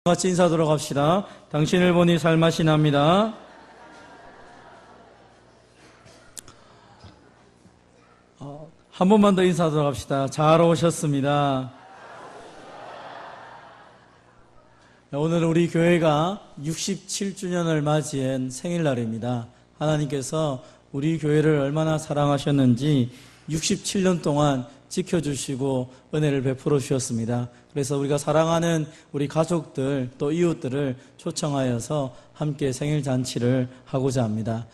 같이 인사하도록 합시다. 당신을 보니 살맛이 납니다. 한 번만 더 인사하도록 합시다. 잘 오셨습니다. 오늘 우리 교회가 67주년을 맞이한 생일날입니다. 하나님께서 우리 교회를 얼마나 사랑하셨는지 67년 동안 지켜주시고 은혜를 베풀어 주셨습니다. 그래서 우리가 사랑하는 우리 가족들 또 이웃들을 초청하여서 함께 생일잔치를 하고자 합니다.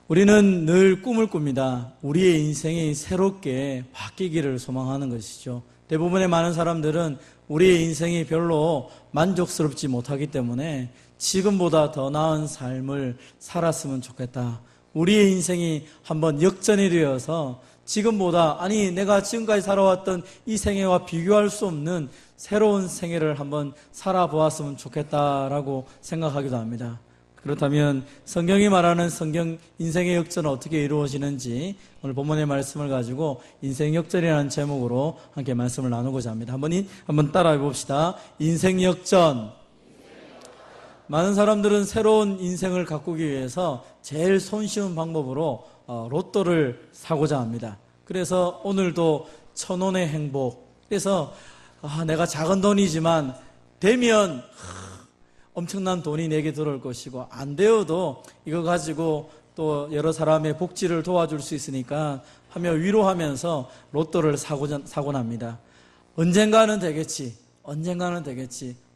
우리는 늘 꿈을 꿉니다. 우리의 인생이 새롭게 바뀌기를 소망하는 것이죠. 대부분의 많은 사람들은 우리의 인생이 별로 만족스럽지 못하기 때문에 지금보다 더 나은 삶을 살았으면 좋겠다. 우리의 인생이 한번 역전이 되어서 지금보다 내가 지금까지 살아왔던 이 생애와 비교할 수 없는 새로운 생애를 한번 살아보았으면 좋겠다라고 생각하기도 합니다. 그렇다면 성경이 말하는 인생의 역전은 어떻게 이루어지는지 오늘 본문의 말씀을 가지고 인생 역전이라는 제목으로 함께 말씀을 나누고자 합니다. 한번 따라해 봅시다. 인생 역전. 많은 사람들은 새로운 인생을 가꾸기 위해서 제일 손쉬운 방법으로 로또를 사고자 합니다. 그래서 오늘도 1,000원의 행복. 그래서 내가 작은 돈이지만 되면 엄청난 돈이 내게 들어올 것이고 안 되어도 이거 가지고 또 여러 사람의 복지를 도와줄 수 있으니까 하며 위로하면서 로또를 사곤 합니다. 언젠가는 되겠지.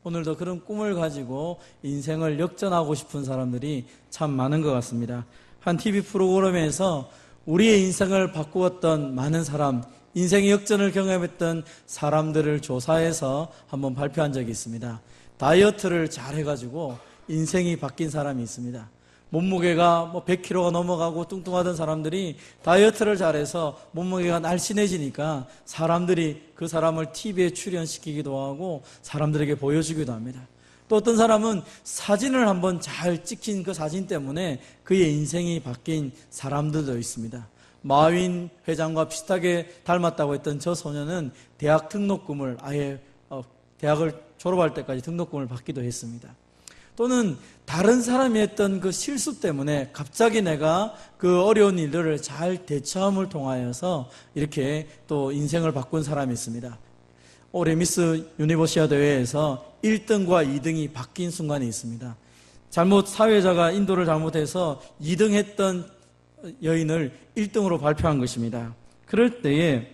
오늘도 그런 꿈을 가지고 인생을 역전하고 싶은 사람들이 참 많은 것 같습니다. 한 TV 프로그램에서 우리의 인생을 바꾸었던 많은 사람, 인생의 역전을 경험했던 사람들을 조사해서 한번 발표한 적이 있습니다. 다이어트를 잘 해가지고 인생이 바뀐 사람이 있습니다. 몸무게가 100kg가 넘어가고 뚱뚱하던 사람들이 다이어트를 잘해서 몸무게가 날씬해지니까 사람들이 그 사람을 TV에 출연시키기도 하고 사람들에게 보여주기도 합니다. 또 어떤 사람은 사진을 한번 잘 찍힌 그 사진 때문에 그의 인생이 바뀐 사람들도 있습니다. 마윈 회장과 비슷하게 닮았다고 했던 저 소녀는 대학 등록금을 대학을 졸업할 때까지 등록금을 받기도 했습니다. 또는 다른 사람이 했던 그 실수 때문에 갑자기 내가 그 어려운 일들을 잘 대처함을 통하여서 이렇게 또 인생을 바꾼 사람이 있습니다. 올해 미스 유니버시아 대회에서 1등과 2등이 바뀐 순간이 있습니다. 사회자가 인도를 잘못해서 2등 했던 여인을 1등으로 발표한 것입니다. 그럴 때에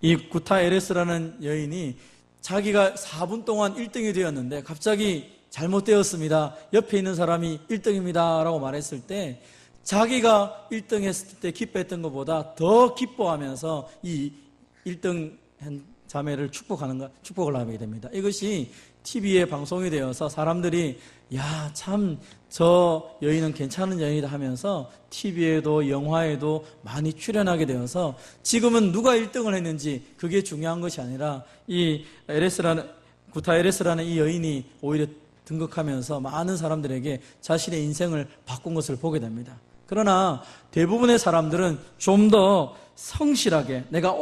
이 구타 에레스라는 여인이 자기가 4분 동안 1등이 되었는데 갑자기 잘못되었습니다. 옆에 있는 사람이 1등입니다. 라고 말했을 때 자기가 1등 했을 때 기뻐했던 것보다 더 기뻐하면서 이 1등 한 자매를 축복을 하게 됩니다. 이것이 TV에 방송이 되어서 사람들이 참 저 여인은 괜찮은 여인이다 하면서 TV에도 영화에도 많이 출연하게 되어서 지금은 누가 1등을 했는지 그게 중요한 것이 아니라 이 구타 에레스라는 이 여인이 오히려 등극하면서 많은 사람들에게 자신의 인생을 바꾼 것을 보게 됩니다. 그러나 대부분의 사람들은 좀 더 성실하게 내가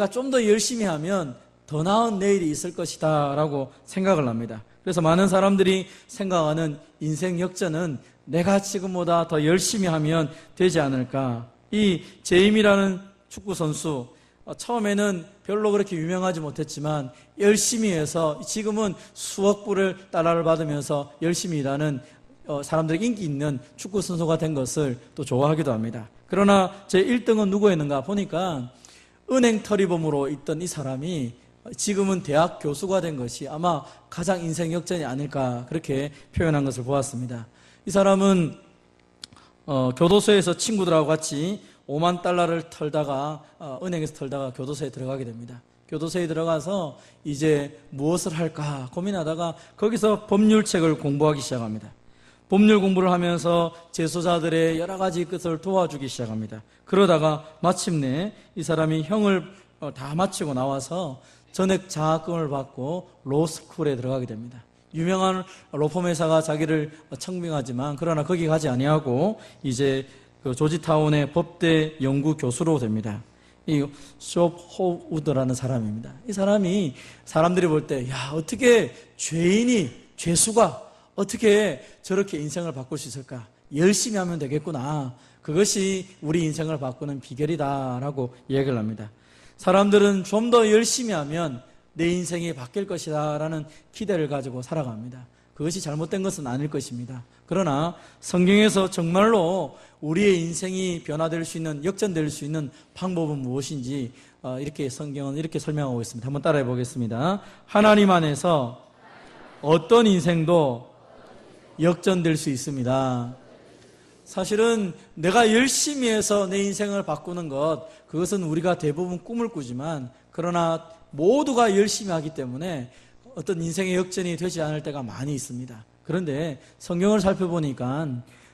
좀 더 열심히 하면 더 나은 내일이 있을 것이다 라고 생각을 합니다. 그래서 많은 사람들이 생각하는 인생 역전은 내가 지금보다 더 열심히 하면 되지 않을까. 이 제임이라는 축구 선수 처음에는 별로 그렇게 유명하지 못했지만 열심히 해서 지금은 수억 불을 달러를 받으면서 열심히 일하는 사람들에게 인기 있는 축구 선수가 된 것을 또 좋아하기도 합니다. 그러나 제 1등은 누구였는가 보니까 은행 터리범으로 있던 이 사람이 지금은 대학 교수가 된 것이 아마 가장 인생 역전이 아닐까 그렇게 표현한 것을 보았습니다. 이 사람은 교도소에서 친구들하고 같이 5만 달러를 털다가 은행에서 털다가 교도소에 들어가게 됩니다. 교도소에 들어가서 이제 무엇을 할까 고민하다가 거기서 법률책을 공부하기 시작합니다. 법률 공부를 하면서 재소자들의 여러 가지 것을 도와주기 시작합니다. 그러다가 마침내 이 사람이 형을 다 마치고 나와서 전액 장학금을 받고 로스쿨에 들어가게 됩니다. 유명한 로펌 회사가 자기를 청빙하지만 그러나 거기 가지 아니하고 이제 그 조지타운의 법대 연구 교수로 됩니다. 이 쇼프호우드라는 사람입니다. 이 사람이 사람들이 볼 때, 야, 어떻게 죄수가 어떻게 저렇게 인생을 바꿀 수 있을까? 열심히 하면 되겠구나. 그것이 우리 인생을 바꾸는 비결이다라고 이야기를 합니다. 사람들은 좀 더 열심히 하면 내 인생이 바뀔 것이다 라는 기대를 가지고 살아갑니다. 그것이 잘못된 것은 아닐 것입니다. 그러나 성경에서 정말로 우리의 인생이 변화될 수 있는, 역전될 수 있는 방법은 무엇인지 이렇게 성경은 이렇게 설명하고 있습니다. 한번 따라해 보겠습니다. 하나님 안에서 어떤 인생도 역전될 수 있습니다. 사실은 내가 열심히 해서 내 인생을 바꾸는 것, 그것은 우리가 대부분 꿈을 꾸지만, 그러나 모두가 열심히 하기 때문에 어떤 인생의 역전이 되지 않을 때가 많이 있습니다. 그런데 성경을 살펴보니까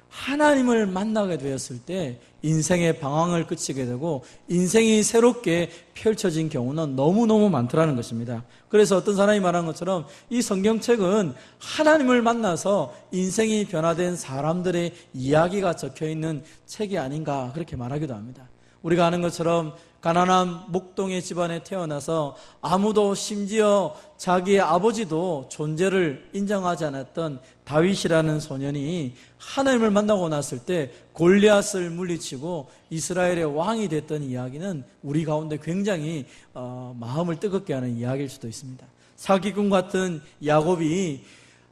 하나님을 만나게 되었을 때 인생의 방황을 끝이게 되고 인생이 새롭게 펼쳐진 경우는 너무너무 많더라는 것입니다. 그래서 어떤 사람이 말한 것처럼 이 성경책은 하나님을 만나서 인생이 변화된 사람들의 이야기가 적혀있는 책이 아닌가 그렇게 말하기도 합니다. 우리가 아는 것처럼 가난한 목동의 집안에 태어나서 아무도 심지어 자기의 아버지도 존재를 인정하지 않았던 다윗이라는 소년이 하나님을 만나고 났을 때 골리앗을 물리치고 이스라엘의 왕이 됐던 이야기는 우리 가운데 굉장히 마음을 뜨겁게 하는 이야기일 수도 있습니다. 사기꾼 같은 야곱이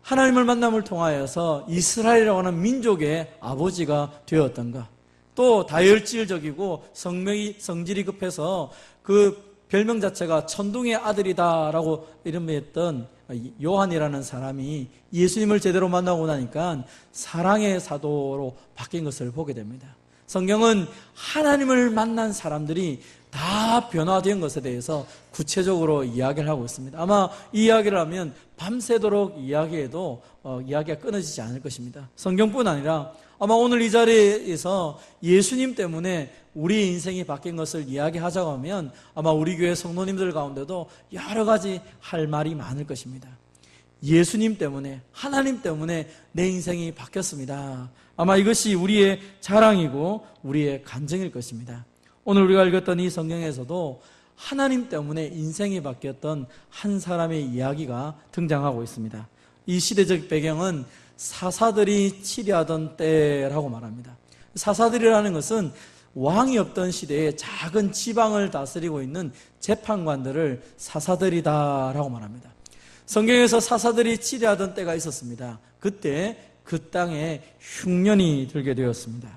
하나님을 만남을 통하여서 이스라엘이라고 하는 민족의 아버지가 되었던가, 또 다혈질적이고 성질이 급해서 그 별명 자체가 천둥의 아들이다라고 이름했던 요한이라는 사람이 예수님을 제대로 만나고 나니까 사랑의 사도로 바뀐 것을 보게 됩니다. 성경은 하나님을 만난 사람들이 다 변화된 것에 대해서 구체적으로 이야기를 하고 있습니다. 아마 이 이야기를 하면 밤새도록 이야기해도 이야기가 끊어지지 않을 것입니다. 성경뿐 아니라 아마 오늘 이 자리에서 예수님 때문에 우리 인생이 바뀐 것을 이야기하자고 하면 아마 우리 교회 성도님들 가운데도 여러 가지 할 말이 많을 것입니다. 예수님 때문에, 하나님 때문에 내 인생이 바뀌었습니다. 아마 이것이 우리의 자랑이고 우리의 간증일 것입니다. 오늘 우리가 읽었던 이 성경에서도 하나님 때문에 인생이 바뀌었던 한 사람의 이야기가 등장하고 있습니다. 이 시대적 배경은 사사들이 치리하던 때라고 말합니다. 사사들이라는 것은 왕이 없던 시대에 작은 지방을 다스리고 있는 재판관들을 사사들이다라고 말합니다. 성경에서 사사들이 치리하던 때가 있었습니다. 그때 그 땅에 흉년이 들게 되었습니다.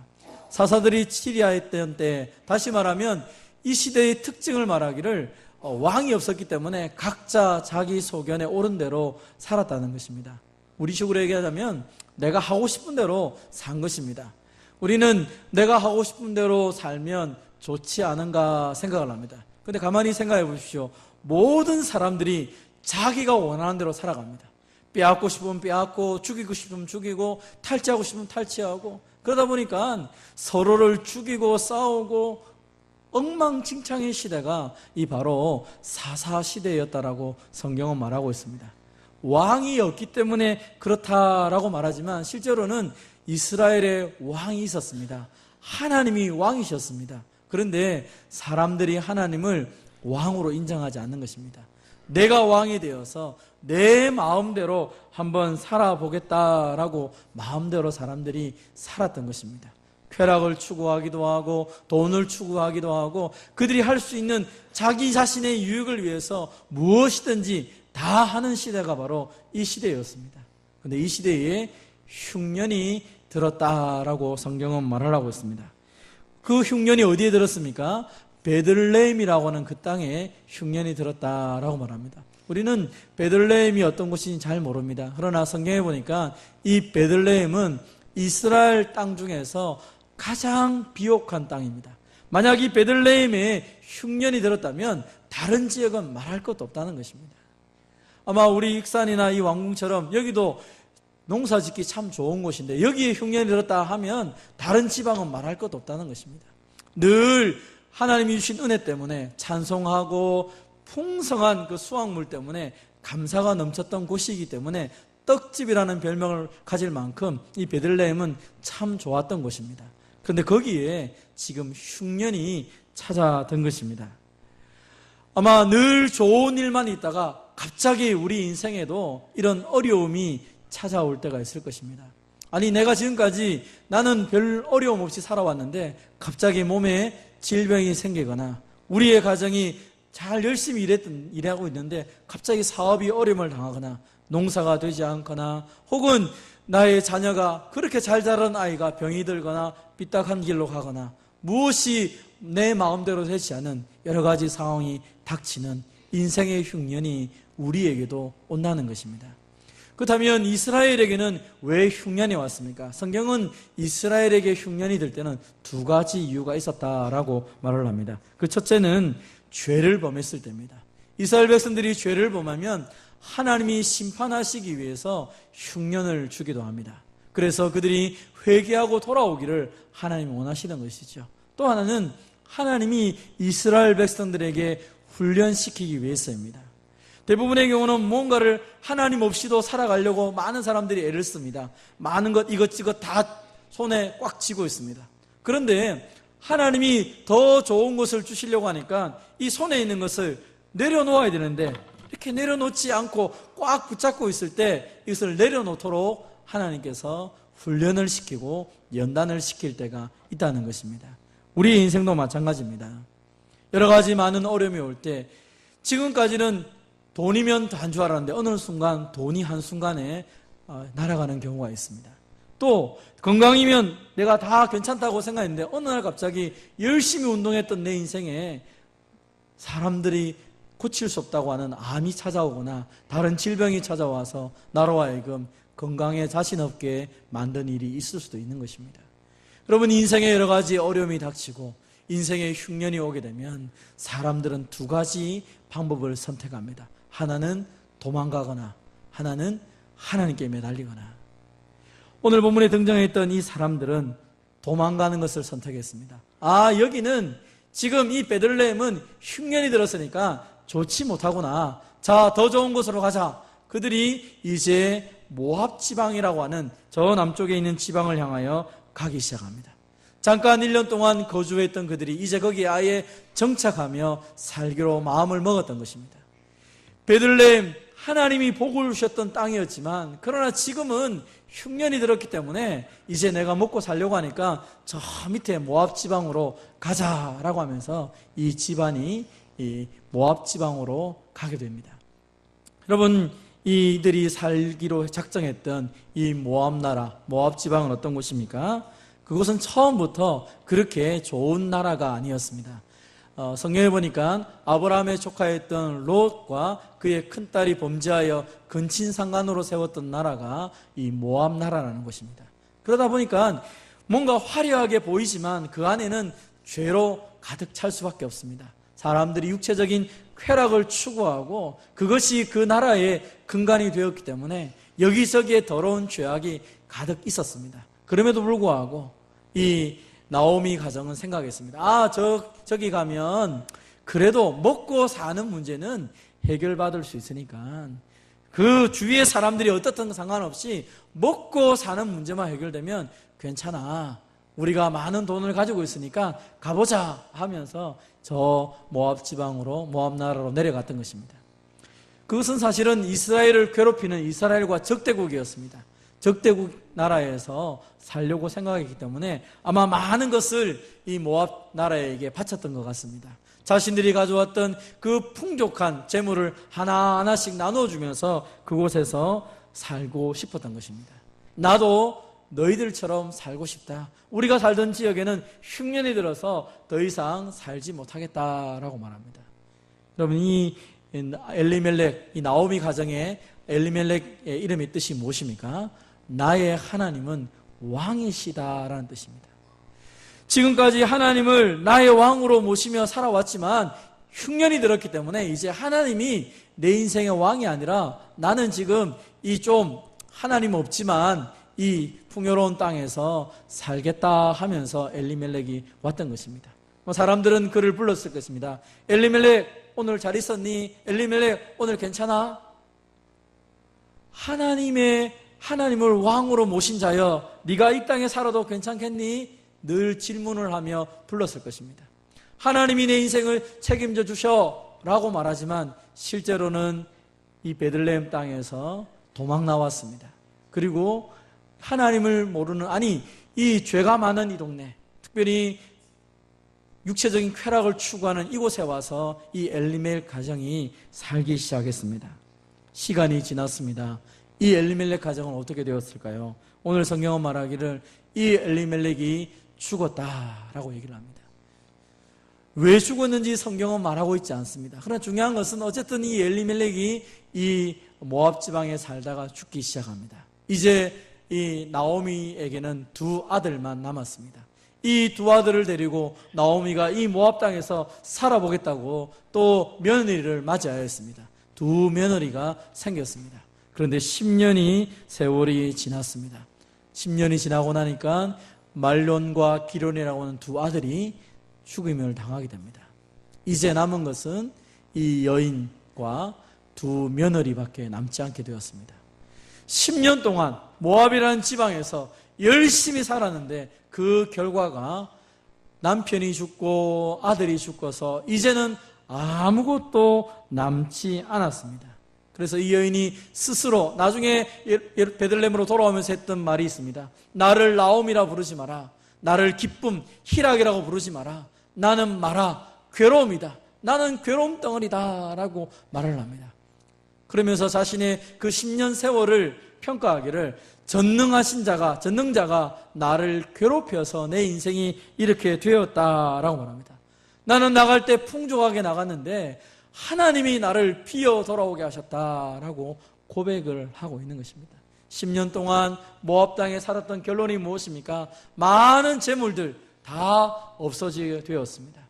사사들이 치리하였던 때, 다시 말하면 이 시대의 특징을 말하기를 왕이 없었기 때문에 각자 자기 소견에 옳은 대로 살았다는 것입니다. 우리식으로 얘기하자면 내가 하고 싶은 대로 산 것입니다. 우리는 내가 하고 싶은 대로 살면 좋지 않은가 생각을 합니다. 그런데 가만히 생각해 보십시오. 모든 사람들이 자기가 원하는 대로 살아갑니다. 빼앗고 싶으면 빼앗고, 죽이고 싶으면 죽이고, 탈취하고 싶으면 탈취하고, 그러다 보니까 서로를 죽이고 싸우고 엉망진창의 시대가 이 바로 사사시대였다라고 성경은 말하고 있습니다. 왕이 없기 때문에 그렇다라고 말하지만 실제로는 이스라엘에 왕이 있었습니다. 하나님이 왕이셨습니다. 그런데 사람들이 하나님을 왕으로 인정하지 않는 것입니다. 내가 왕이 되어서 내 마음대로 한번 살아보겠다라고 마음대로 사람들이 살았던 것입니다. 쾌락을 추구하기도 하고 돈을 추구하기도 하고 그들이 할 수 있는 자기 자신의 유익을 위해서 무엇이든지 다 하는 시대가 바로 이 시대였습니다. 그런데 이 시대에 흉년이 들었다라고 성경은 말하고 있습니다. 그 흉년이 어디에 들었습니까? 베들레헴이라고 하는 그 땅에 흉년이 들었다라고 말합니다. 우리는 베들레헴이 어떤 곳인지 잘 모릅니다. 그러나 성경에 보니까 이 베들레헴은 이스라엘 땅 중에서 가장 비옥한 땅입니다. 만약 이 베들레헴에 흉년이 들었다면 다른 지역은 말할 것도 없다는 것입니다. 아마 우리 익산이나 이 왕궁처럼 여기도 농사 짓기 참 좋은 곳인데 여기에 흉년이 들었다 하면 다른 지방은 말할 것도 없다는 것입니다. 늘 하나님이 주신 은혜 때문에 찬송하고 풍성한 그 수확물 때문에 감사가 넘쳤던 곳이기 때문에 떡집이라는 별명을 가질 만큼 이 베들레헴은 참 좋았던 곳입니다. 그런데 거기에 지금 흉년이 찾아든 것입니다. 아마 늘 좋은 일만 있다가 갑자기 우리 인생에도 이런 어려움이 찾아올 때가 있을 것입니다. 아니, 내가 지금까지 나는 별 어려움 없이 살아왔는데 갑자기 몸에 질병이 생기거나 우리의 가정이 잘 열심히 일하고 있는데 갑자기 사업이 어려움을 당하거나 농사가 되지 않거나 혹은 나의 자녀가 그렇게 잘 자란 아이가 병이 들거나 삐딱한 길로 가거나 무엇이 내 마음대로 되지 않은 여러 가지 상황이 닥치는 인생의 흉년이 우리에게도 온다는 것입니다. 그렇다면 이스라엘에게는 왜 흉년이 왔습니까? 성경은 이스라엘에게 흉년이 들 때는 두 가지 이유가 있었다라고 말을 합니다. 그 첫째는 죄를 범했을 때입니다. 이스라엘 백성들이 죄를 범하면 하나님이 심판하시기 위해서 흉년을 주기도 합니다. 그래서 그들이 회개하고 돌아오기를 하나님이 원하시는 것이죠. 또 하나는 하나님이 이스라엘 백성들에게 훈련시키기 위해서입니다. 대부분의 경우는 뭔가를 하나님 없이도 살아가려고 많은 사람들이 애를 씁니다. 많은 것 이것저것 다 손에 꽉 쥐고 있습니다. 그런데 하나님이 더 좋은 것을 주시려고 하니까 이 손에 있는 것을 내려놓아야 되는데 이렇게 내려놓지 않고 꽉 붙잡고 있을 때 이것을 내려놓도록 하나님께서 훈련을 시키고 연단을 시킬 때가 있다는 것입니다. 우리의 인생도 마찬가지입니다. 여러 가지 많은 어려움이 올 때 지금까지는 돈이면 단 줄 알았는데 어느 순간 돈이 한순간에 날아가는 경우가 있습니다. 또 건강이면 내가 다 괜찮다고 생각했는데 어느 날 갑자기 열심히 운동했던 내 인생에 사람들이 고칠 수 없다고 하는 암이 찾아오거나 다른 질병이 찾아와서 나로 하여금 건강에 자신 없게 만든 일이 있을 수도 있는 것입니다. 여러분, 인생에 여러 가지 어려움이 닥치고 인생에 흉년이 오게 되면 사람들은 두 가지 방법을 선택합니다. 하나는 도망가거나 하나는 하나님께 매달리거나. 오늘 본문에 등장했던 이 사람들은 도망가는 것을 선택했습니다. 여기는 지금 이 베들레헴은 흉년이 들었으니까 좋지 못하구나. 자, 더 좋은 곳으로 가자. 그들이 이제 모압 지방이라고 하는 저 남쪽에 있는 지방을 향하여 가기 시작합니다. 잠깐 1년 동안 거주했던 그들이 이제 거기에 아예 정착하며 살기로 마음을 먹었던 것입니다. 베들레헴, 하나님이 복을 주셨던 땅이었지만 그러나 지금은 흉년이 들었기 때문에 이제 내가 먹고 살려고 하니까 저 밑에 모압 지방으로 가자라고 하면서 이 집안이 이 모압 지방으로 가게 됩니다. 여러분, 이들이 살기로 작정했던 이 모압 나라, 모압 지방은 어떤 곳입니까? 그곳은 처음부터 그렇게 좋은 나라가 아니었습니다. 성경에 보니까 아브라함의 조카였던 롯과 그의 큰딸이 범죄하여 근친상간으로 세웠던 나라가 이 모압 나라라는 것입니다. 그러다 보니까 뭔가 화려하게 보이지만 그 안에는 죄로 가득 찰 수밖에 없습니다. 사람들이 육체적인 쾌락을 추구하고 그것이 그 나라의 근간이 되었기 때문에 여기저기에 더러운 죄악이 가득 있었습니다. 그럼에도 불구하고 이 나오미 가정은 생각했습니다. 저기 가면 그래도 먹고 사는 문제는 해결받을 수 있으니까 그 주위의 사람들이 어떻든 상관없이 먹고 사는 문제만 해결되면 괜찮아. 우리가 많은 돈을 가지고 있으니까 가보자 하면서 저 모압 지방으로, 모압 나라로 내려갔던 것입니다. 그것은 사실은 이스라엘을 괴롭히는 이스라엘과 적대국이었습니다. 적대국 나라에서 살려고 생각했기 때문에 아마 많은 것을 이 모압 나라에게 바쳤던 것 같습니다. 자신들이 가져왔던 그 풍족한 재물을 하나하나씩 나눠주면서 그곳에서 살고 싶었던 것입니다. 나도 너희들처럼 살고 싶다. 우리가 살던 지역에는 흉년이 들어서 더 이상 살지 못하겠다라고 말합니다. 여러분, 이 엘리멜렉, 이 나오미 가정의 엘리멜렉의 이름의 뜻이 무엇입니까? 나의 하나님은 왕이시다라는 뜻입니다. 지금까지 하나님을 나의 왕으로 모시며 살아왔지만 흉년이 들었기 때문에 이제 하나님이 내 인생의 왕이 아니라 나는 지금 이 좀 하나님 없지만 이 풍요로운 땅에서 살겠다 하면서 엘리멜렉이 왔던 것입니다. 사람들은 그를 불렀을 것입니다. 엘리멜렉, 오늘 잘 있었니? 엘리멜렉, 오늘 괜찮아? 하나님을 왕으로 모신 자여, 네가 이 땅에 살아도 괜찮겠니? 늘 질문을 하며 불렀을 것입니다. 하나님이 내 인생을 책임져 주셔 라고 말하지만 실제로는 이 베들레헴 땅에서 도망 나왔습니다. 그리고 하나님을 모르는, 이 죄가 많은 이 동네, 특별히 육체적인 쾌락을 추구하는 이곳에 와서 이 엘리멜렉 가정이 살기 시작했습니다. 시간이 지났습니다. 이 엘리멜렉 가정은 어떻게 되었을까요? 오늘 성경은 말하기를 이 엘리멜렉이 죽었다라고 얘기를 합니다. 왜 죽었는지 성경은 말하고 있지 않습니다. 그러나 중요한 것은 어쨌든 이 엘리멜렉이 이 모압 지방에 살다가 죽기 시작합니다. 이제 이 나오미에게는 두 아들만 남았습니다. 이 두 아들을 데리고 나오미가 이 모압 땅에서 살아보겠다고 또 며느리를 맞이하였습니다. 두 며느리가 생겼습니다. 그런데 10년이 세월이 지났습니다. 10년이 지나고 나니까 말론과 기론이라고 하는 두 아들이 죽임을 당하게 됩니다. 이제 남은 것은 이 여인과 두 며느리밖에 남지 않게 되었습니다. 10년 동안 모압이라는 지방에서 열심히 살았는데 그 결과가 남편이 죽고 아들이 죽어서 이제는 아무것도 남지 않았습니다. 그래서 이 여인이 스스로 나중에 베들레헴으로 돌아오면서 했던 말이 있습니다. 나를 나옴이라 부르지 마라. 나를 기쁨, 희락이라고 부르지 마라. 나는 마라, 괴로움이다. 나는 괴로움 덩어리다 라고 말을 합니다. 그러면서 자신의 그 10년 세월을 평가하기를 전능자가 나를 괴롭혀서 내 인생이 이렇게 되었다라고 말합니다. 나는 나갈 때 풍족하게 나갔는데 하나님이 나를 비어 돌아오게 하셨다라고 고백을 하고 있는 것입니다. 10년 동안 모압 땅에 살았던 결론이 무엇입니까? 많은 재물들 다 없어지게 되었습니다.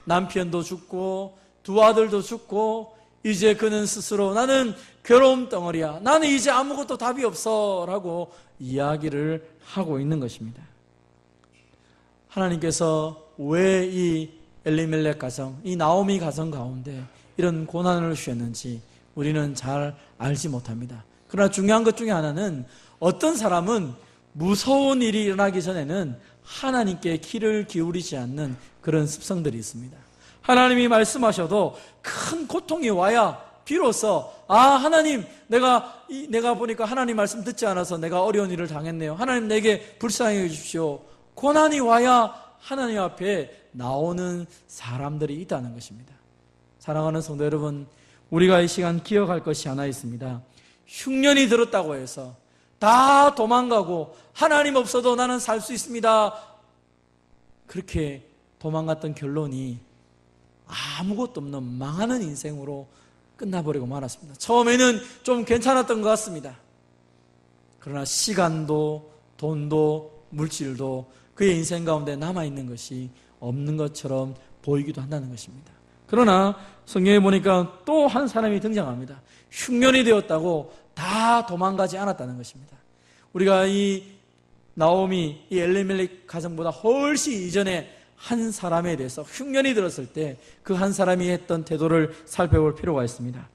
남편도 죽고 두 아들도 죽고 이제 그는 스스로 나는 괴로움 덩어리야. 나는 이제 아무것도 답이 없어 라고 이야기를 하고 있는 것입니다. 하나님께서 왜 이 엘리멜렉 가정, 이 나오미 가정 가운데 이런 고난을 주셨는지 우리는 잘 알지 못합니다. 그러나 중요한 것 중에 하나는 어떤 사람은 무서운 일이 일어나기 전에는 하나님께 귀를 기울이지 않는 그런 습성들이 있습니다. 하나님이 말씀하셔도 큰 고통이 와야 비로소 하나님 내가 보니까 하나님 말씀 듣지 않아서 내가 어려운 일을 당했네요. 하나님 내게 불쌍히 주십시오. 고난이 와야 하나님 앞에 나오는 사람들이 있다는 것입니다. 사랑하는 성도 여러분, 우리가 이 시간 기억할 것이 하나 있습니다. 흉년이 들었다고 해서 다 도망가고 하나님 없어도 나는 살 수 있습니다. 그렇게 도망갔던 결론이 아무것도 없는 망하는 인생으로 끝나버리고 말았습니다. 처음에는 좀 괜찮았던 것 같습니다. 그러나 시간도 돈도 물질도 그의 인생 가운데 남아있는 것이 없는 것처럼 보이기도 한다는 것입니다. 그러나 성경에 보니까 또 한 사람이 등장합니다. 흉년이 되었다고 다 도망가지 않았다는 것입니다. 우리가 이 나오미, 이 엘리멜렉 가정보다 훨씬 이전에 한 사람에 대해서 흉년이 들었을 때 그 한 사람이 했던 태도를 살펴볼 필요가 있습니다.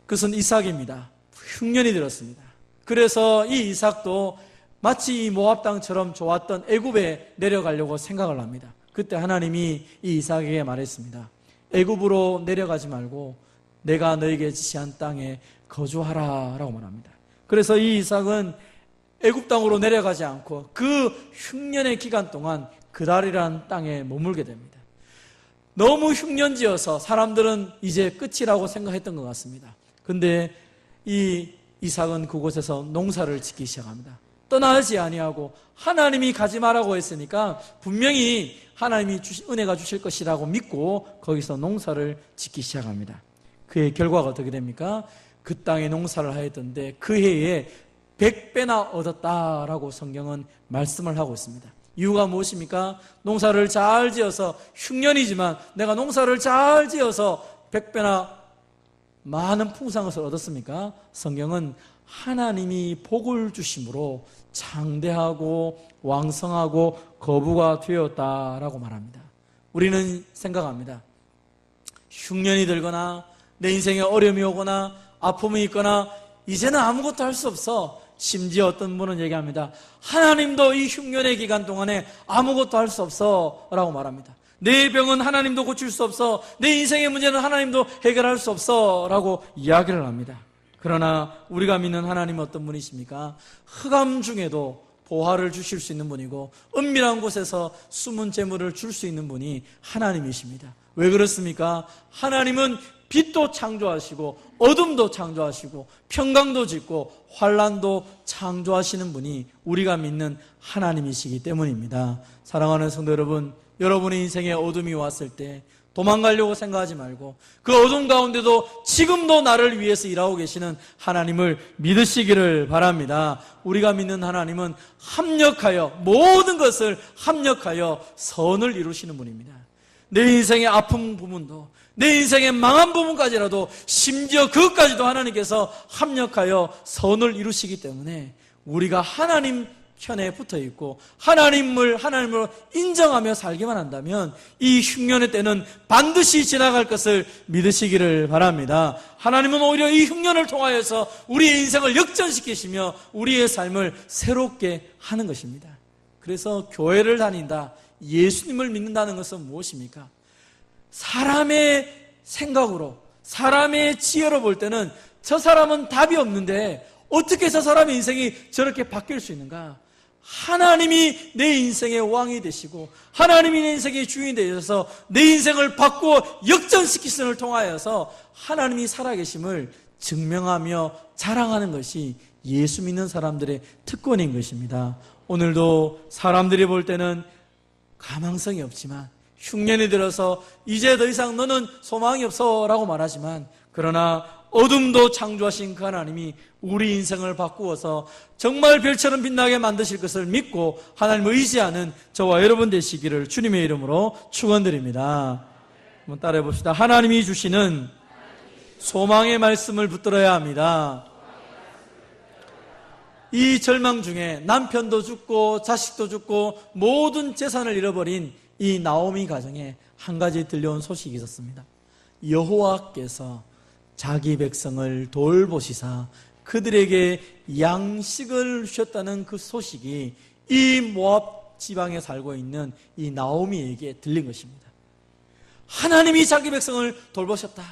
그것은 이삭입니다. 흉년이 들었습니다. 그래서 이 이삭도 마치 이 모압 땅처럼 좋았던 애굽에 내려가려고 생각을 합니다. 그때 하나님이 이 이삭에게 말했습니다. 애굽으로 내려가지 말고 내가 너에게 지시한 땅에 거주하라 라고 말합니다. 그래서 이 이삭은 애굽 땅으로 내려가지 않고 그 흉년의 기간 동안 그달이라는 땅에 머물게 됩니다. 너무 흉년지어서 사람들은 이제 끝이라고 생각했던 것 같습니다. 근데 이 이삭은 그곳에서 농사를 짓기 시작합니다. 떠나지 아니하고 하나님이 가지 말라고 했으니까 분명히 하나님이 은혜가 주실 것이라고 믿고 거기서 농사를 짓기 시작합니다. 그의 결과가 어떻게 됩니까? 그 땅에 농사를 하였던데 그 해에 100배나 얻었다라고 성경은 말씀을 하고 있습니다. 이유가 무엇입니까? 농사를 잘 지어서 흉년이지만 내가 농사를 잘 지어서 100배나 많은 풍성한 것을 얻었습니까? 성경은 하나님이 복을 주심으로 장대하고 왕성하고 거부가 되었다라고 말합니다. 우리는 생각합니다. 흉년이 들거나 내 인생에 어려움이 오거나 아픔이 있거나 이제는 아무것도 할 수 없어. 심지어 어떤 분은 얘기합니다. 하나님도 이 흉년의 기간 동안에 아무것도 할 수 없어 라고 말합니다. 내 병은 하나님도 고칠 수 없어. 내 인생의 문제는 하나님도 해결할 수 없어 라고 이야기를 합니다. 그러나 우리가 믿는 하나님은 어떤 분이십니까? 흑암 중에도 보화를 주실 수 있는 분이고 은밀한 곳에서 숨은 재물을 줄 수 있는 분이 하나님이십니다. 왜 그렇습니까? 하나님은 빛도 창조하시고 어둠도 창조하시고 평강도 짓고 환란도 창조하시는 분이 우리가 믿는 하나님이시기 때문입니다. 사랑하는 성도 여러분, 여러분의 인생에 어둠이 왔을 때 도망가려고 생각하지 말고 그 어둠 가운데도 지금도 나를 위해서 일하고 계시는 하나님을 믿으시기를 바랍니다. 우리가 믿는 하나님은 합력하여 모든 것을 합력하여 선을 이루시는 분입니다. 내 인생의 아픈 부분도 내 인생의 망한 부분까지라도 심지어 그것까지도 하나님께서 합력하여 선을 이루시기 때문에 우리가 하나님 편에 붙어 있고 하나님으로 인정하며 살기만 한다면 이 흉년의 때는 반드시 지나갈 것을 믿으시기를 바랍니다. 하나님은 오히려 이 흉년을 통하여서 우리의 인생을 역전시키시며 우리의 삶을 새롭게 하는 것입니다. 그래서 교회를 다닌다, 예수님을 믿는다는 것은 무엇입니까? 사람의 생각으로, 사람의 지혜로 볼 때는 저 사람은 답이 없는데 어떻게 저 사람의 인생이 저렇게 바뀔 수 있는가? 하나님이 내 인생의 왕이 되시고 하나님이 내 인생의 주인이 되셔서 내 인생을 바꾸어 역전시키심을 통하여서 하나님이 살아계심을 증명하며 자랑하는 것이 예수 믿는 사람들의 특권인 것입니다. 오늘도 사람들이 볼 때는 가망성이 없지만 흉년이 들어서 이제 더 이상 너는 소망이 없어 라고 말하지만, 그러나 어둠도 창조하신 그 하나님이 우리 인생을 바꾸어서 정말 별처럼 빛나게 만드실 것을 믿고 하나님을 의지하는 저와 여러분 되시기를 주님의 이름으로 축원드립니다. 한번 따라해 봅시다. 하나님이 주시는 소망의 말씀을 붙들어야 합니다. 이 절망 중에 남편도 죽고 자식도 죽고 모든 재산을 잃어버린 이 나오미 가정에 한 가지 들려온 소식이 있었습니다. 여호와께서 자기 백성을 돌보시사 그들에게 양식을 주셨다는 그 소식이 이 모압 지방에 살고 있는 이 나오미에게 들린 것입니다. 하나님이 자기 백성을 돌보셨다.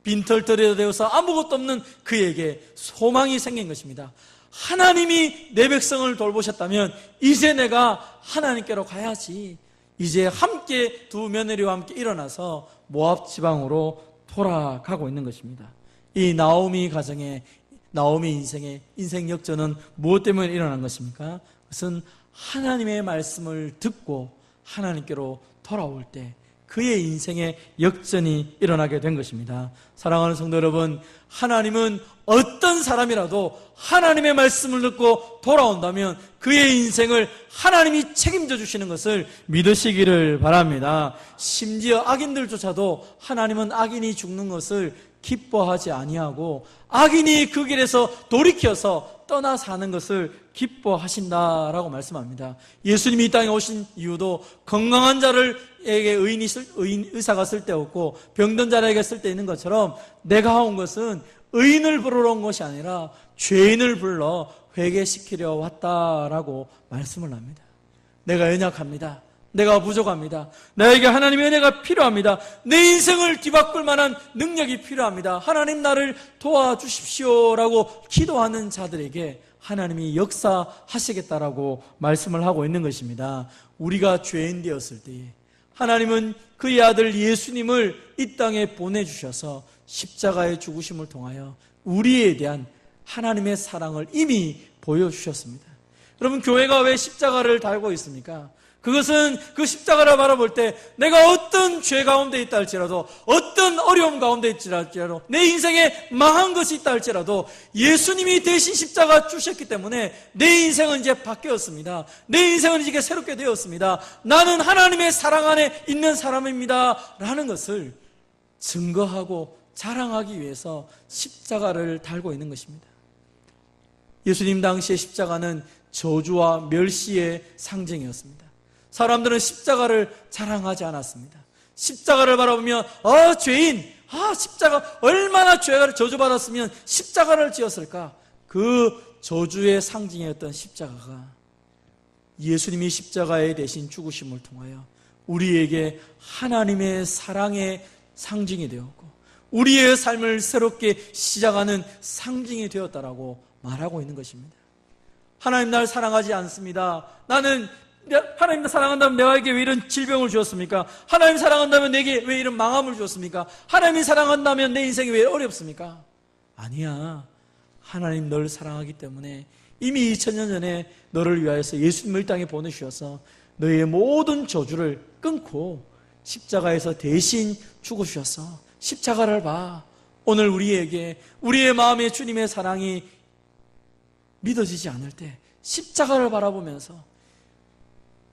빈털터리가 되어서 아무것도 없는 그에게 소망이 생긴 것입니다. 하나님이 내 백성을 돌보셨다면 이제 내가 하나님께로 가야지. 이제 함께 두 며느리와 함께 일어나서 모압 지방으로 돌아가고 있는 것입니다. 이 나오미 가정의, 나오미 인생의 인생 역전은 무엇 때문에 일어난 것입니까? 그것은 하나님의 말씀을 듣고 하나님께로 돌아올 때 그의 인생의 역전이 일어나게 된 것입니다. 사랑하는 성도 여러분, 하나님은 어떤 사람이라도 하나님의 말씀을 듣고 돌아온다면 그의 인생을 하나님이 책임져 주시는 것을 믿으시기를 바랍니다. 심지어 악인들조차도 하나님은 악인이 죽는 것을 기뻐하지 아니하고 악인이 그 길에서 돌이켜서 떠나 사는 것을 기뻐하신다라고 말씀합니다. 예수님이 이 땅에 오신 이유도 건강한 자를에게 의사가 쓸데없고 병든 자에게 쓸데있는 것처럼 내가 온 것은 의인을 부르러 온 것이 아니라 죄인을 불러 회개시키려 왔다라고 말씀을 합니다. 내가 연약합니다. 내가 부족합니다. 나에게 하나님의 은혜가 필요합니다. 내 인생을 뒤바꿀 만한 능력이 필요합니다. 하나님 나를 도와주십시오라고 기도하는 자들에게 하나님이 역사하시겠다라고 말씀을 하고 있는 것입니다. 우리가 죄인 되었을 때에 하나님은 그의 아들 예수님을 이 땅에 보내주셔서 십자가의 죽으심을 통하여 우리에 대한 하나님의 사랑을 이미 보여주셨습니다. 여러분, 교회가 왜 십자가를 달고 있습니까? 그것은 그 십자가를 바라볼 때 내가 어떤 죄 가운데 있다 할지라도, 어떤 어려움 가운데 있다 할지라도, 내 인생에 망한 것이 있다 할지라도 예수님이 대신 십자가 주셨기 때문에 내 인생은 이제 바뀌었습니다. 내 인생은 이제 새롭게 되었습니다. 나는 하나님의 사랑 안에 있는 사람입니다 라는 것을 증거하고 자랑하기 위해서 십자가를 달고 있는 것입니다. 예수님 당시의 십자가는 저주와 멸시의 상징이었습니다. 사람들은 십자가를 자랑하지 않았습니다. 십자가를 바라보면 죄인, 십자가 얼마나 죄를 저주받았으면 십자가를 지었을까? 그 저주의 상징이었던 십자가가 예수님이 십자가에 대신 죽으심을 통하여 우리에게 하나님의 사랑의 상징이 되었고 우리의 삶을 새롭게 시작하는 상징이 되었다라고 말하고 있는 것입니다. 하나님 날 사랑하지 않습니다. 하나님 사랑한다면 내게 왜 이런 질병을 주었습니까? 하나님 사랑한다면 내게 왜 이런 망함을 주었습니까? 하나님이 사랑한다면 내 인생이 왜 어렵습니까? 아니야. 하나님 너를 사랑하기 때문에 이미 2000년 전에 너를 위하여서 예수님을 이 땅에 보내주셔서 너의 모든 저주를 끊고 십자가에서 대신 죽어주셔서 십자가를 봐. 오늘 우리에게 우리의 마음에 주님의 사랑이 믿어지지 않을 때 십자가를 바라보면서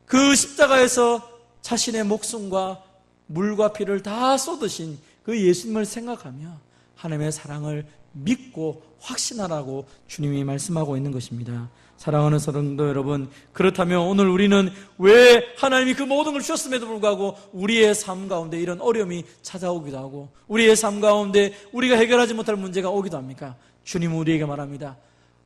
그 십자가에서 자신의 목숨과 물과 피를 다 쏟으신 그 예수님을 생각하며 하나님의 사랑을 믿고 확신하라고 주님이 말씀하고 있는 것입니다. 사랑하는 성도 여러분, 그렇다면 오늘 우리는 왜 하나님이 그 모든 걸 주셨음에도 불구하고 우리의 삶 가운데 이런 어려움이 찾아오기도 하고 우리의 삶 가운데 우리가 해결하지 못할 문제가 오기도 합니까? 주님은 우리에게 말합니다.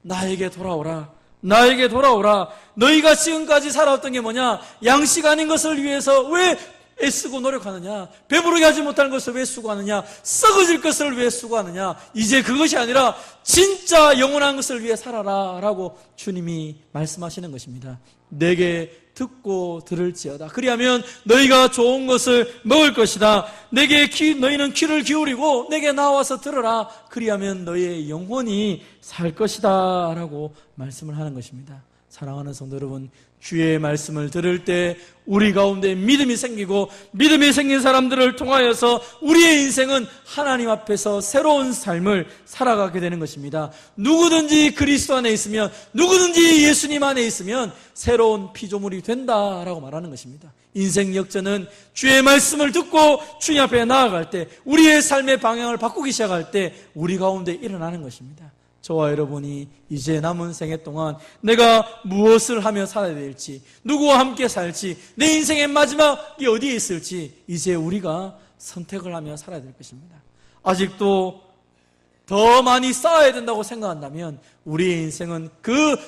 나에게 돌아오라. 나에게 돌아오라. 너희가 지금까지 살아왔던 게 뭐냐? 양식 아닌 것을 위해서 왜 애쓰고 노력하느냐? 배부르게 하지 못하는 것을 왜 수고하느냐? 썩어질 것을 왜 수고하느냐? 이제 그것이 아니라 진짜 영원한 것을 위해 살아라 라고 주님이 말씀하시는 것입니다. 내게 듣고 들을지어다. 그리하면 너희가 좋은 것을 먹을 것이다. 너희는 귀를 기울이고 내게 나와서 들으라. 그리하면 너희의 영혼이 살 것이다 라고 말씀을 하는 것입니다. 사랑하는 성도 여러분, 주의 말씀을 들을 때 우리 가운데 믿음이 생기고 믿음이 생긴 사람들을 통하여서 우리의 인생은 하나님 앞에서 새로운 삶을 살아가게 되는 것입니다. 누구든지 그리스도 안에 있으면, 누구든지 예수님 안에 있으면 새로운 피조물이 된다라고 말하는 것입니다. 인생 역전은 주의 말씀을 듣고 주님 앞에 나아갈 때, 우리의 삶의 방향을 바꾸기 시작할 때 우리 가운데 일어나는 것입니다. 저와 여러분이 이제 남은 생애 동안 내가 무엇을 하며 살아야 될지, 누구와 함께 살지, 내 인생의 마지막이 어디에 있을지 이제 우리가 선택을 하며 살아야 될 것입니다. 아직도 더 많이 쌓아야 된다고 생각한다면 우리의 인생은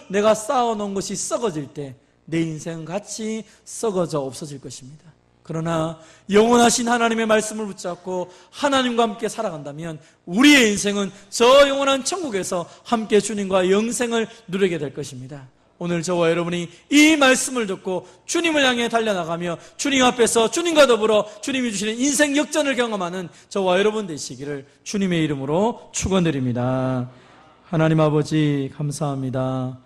내가 쌓아놓은 것이 썩어질 때 내 인생은 같이 썩어져 없어질 것입니다. 그러나 영원하신 하나님의 말씀을 붙잡고 하나님과 함께 살아간다면 우리의 인생은 저 영원한 천국에서 함께 주님과 영생을 누리게 될 것입니다. 오늘 저와 여러분이 이 말씀을 듣고 주님을 향해 달려나가며 주님 앞에서 주님과 더불어 주님이 주시는 인생 역전을 경험하는 저와 여러분 되시기를 주님의 이름으로 축원드립니다. 하나님 아버지 감사합니다.